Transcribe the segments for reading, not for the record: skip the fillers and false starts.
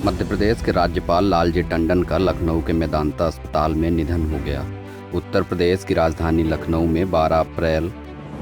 मध्य प्रदेश के राज्यपाल लालजी टंडन का लखनऊ के मेदांता अस्पताल में निधन हो गया। उत्तर प्रदेश की राजधानी लखनऊ में 12 अप्रैल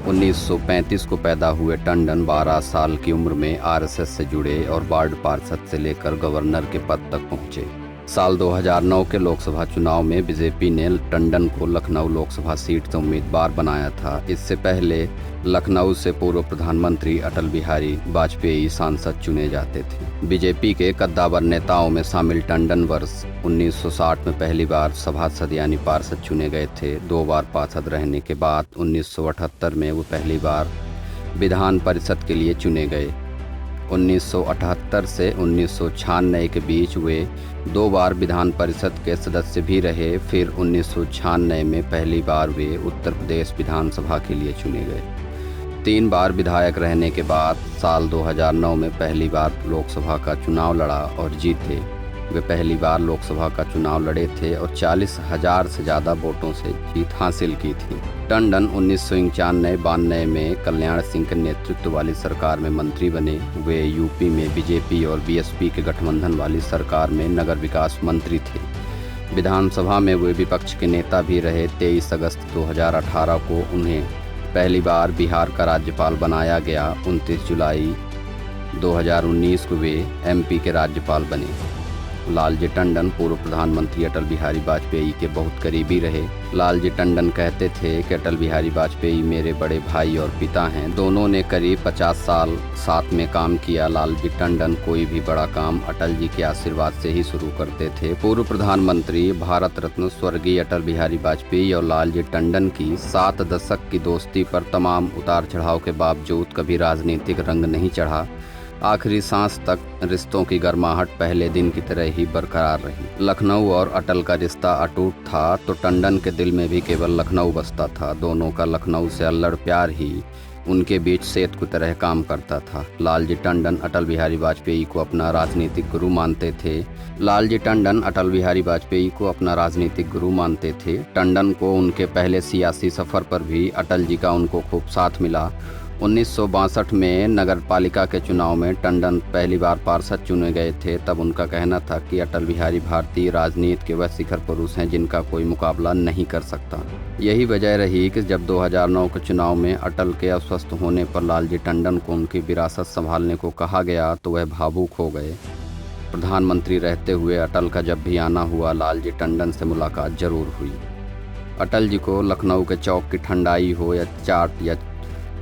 1935 को पैदा हुए टंडन 12 साल की उम्र में आरएसएस से जुड़े और वार्ड पार्षद से लेकर गवर्नर के पद तक पहुंचे। साल 2009 के लोकसभा चुनाव में बीजेपी ने टंडन को लखनऊ लोकसभा सीट से उम्मीदवार बनाया था। इससे पहले लखनऊ से पूर्व प्रधानमंत्री अटल बिहारी वाजपेयी सांसद चुने जाते थे। बीजेपी के कद्दावर नेताओं में शामिल टंडन वर्ष 1960 में पहली बार सभासद यानी पार्षद चुने गए थे। 2 बार पार्षद रहने के बाद 1978 में वो पहली बार विधान परिषद के लिए चुने गए। 1978 से 1996 के बीच वे 2 बार विधान परिषद के सदस्य भी रहे। फिर 1996 में पहली बार वे उत्तर प्रदेश विधानसभा के लिए चुने गए। 3 बार विधायक रहने के बाद साल 2009 में पहली बार लोकसभा का चुनाव लड़ा और जीते। वे पहली बार लोकसभा का चुनाव लड़े थे और 40,000 से ज़्यादा वोटों से जीत हासिल की थी। टंडन 1991-92 में कल्याण सिंह के नेतृत्व वाली सरकार में मंत्री बने। वे यूपी में बीजेपी और बीएसपी के गठबंधन वाली सरकार में नगर विकास मंत्री थे। विधानसभा में वे विपक्ष के नेता भी रहे। 23 अगस्त 2018 को उन्हें पहली बार बिहार का राज्यपाल बनाया गया। 29 जुलाई 2019 को वे एमपी के राज्यपाल बने। लालजी टंडन पूर्व प्रधानमंत्री अटल बिहारी वाजपेयी के बहुत करीबी रहे। लालजी टंडन कहते थे कि अटल बिहारी वाजपेयी मेरे बड़े भाई और पिता हैं। दोनों ने करीब 50 साल साथ में काम किया। लालजी टंडन कोई भी बड़ा काम अटल जी के आशीर्वाद से ही शुरू करते थे। पूर्व प्रधानमंत्री भारत रत्न स्वर्गीय अटल बिहारी वाजपेयी और लालजी टंडन की 7 दशक की दोस्ती पर तमाम उतार चढ़ाव के बावजूद कभी राजनीतिक रंग नहीं चढ़ा। आखिरी सांस तक रिश्तों की गर्माहट पहले दिन की तरह ही बरकरार रही। लखनऊ और अटल का रिश्ता अटूट था तो टंडन के दिल में भी केवल लखनऊ बसता था। दोनों का लखनऊ से अल्लड़ प्यार ही उनके बीच सेतु की तरह काम करता था। लालजी टंडन अटल बिहारी वाजपेयी को अपना राजनीतिक गुरु मानते थे। लालजी टंडन अटल बिहारी वाजपेयी को अपना राजनीतिक गुरु मानते थे। टंडन को उनके पहले सियासी सफ़र पर भी अटल जी का उनको खूब साथ मिला। 1962 में नगर पालिका के चुनाव में टंडन पहली बार पार्षद चुने गए थे। तब उनका कहना था कि अटल बिहारी भारतीय राजनीति के वह शिखर पुरुष हैं जिनका कोई मुकाबला नहीं कर सकता। यही वजह रही कि जब 2009 के चुनाव में अटल के अस्वस्थ होने पर लालजी टंडन को उनकी विरासत संभालने को कहा गया तो वह भावुक हो गए। प्रधानमंत्री रहते हुए अटल का जब भी आना हुआ लालजी टंडन से मुलाकात जरूर हुई। अटल जी को लखनऊ के चौक की ठंडाई हो या चाट या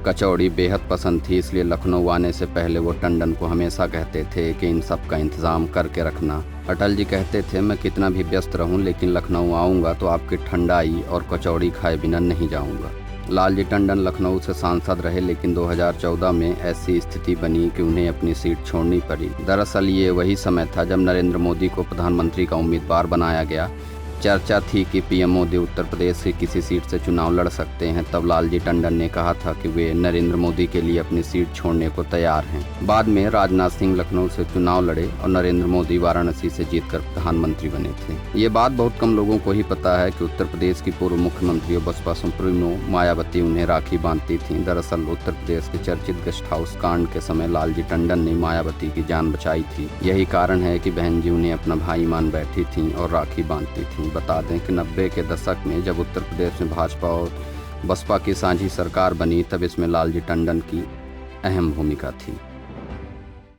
कचौड़ी बेहद पसंद थी। इसलिए लखनऊ आने से पहले वो टंडन को हमेशा कहते थे कि इन सब का इंतज़ाम करके रखना। अटल जी कहते थे मैं कितना भी व्यस्त रहूं लेकिन लखनऊ आऊँगा तो आपकी ठंडाई और कचौड़ी खाए बिना नहीं जाऊँगा। लालजी टंडन लखनऊ से सांसद रहे लेकिन 2014 में ऐसी स्थिति बनी कि उन्हें अपनी सीट छोड़नी पड़ी। दरअसल ये वही समय था जब नरेंद्र मोदी को प्रधानमंत्री का उम्मीदवार बनाया गया। चर्चा थी कि पीएम मोदी उत्तर प्रदेश की किसी सीट से चुनाव लड़ सकते हैं। तब लालजी टंडन ने कहा था कि वे नरेंद्र मोदी के लिए अपनी सीट छोड़ने को तैयार हैं। बाद में राजनाथ सिंह लखनऊ से चुनाव लड़े और नरेंद्र मोदी वाराणसी से जीतकर प्रधानमंत्री बने थे। ये बात बहुत कम लोगों को ही पता है कि उत्तर प्रदेश की पूर्व मुख्यमंत्री और बसपा सुप्रीमो मायावती उन्हें राखी बांधती थीं। दरअसल उत्तर प्रदेश के चर्चित गेस्ट हाउस कांड के समय लालजी टंडन ने मायावती की जान बचाई थी। यही कारण है कि बहन जी उन्हें अपना भाई मान बैठी थीं और राखी बांधती थीं। बता दें कि 90 के दशक में जब उत्तर प्रदेश में भाजपा और बसपा की साझी सरकार बनी तब इसमें लालजी टंडन की अहम भूमिका थी।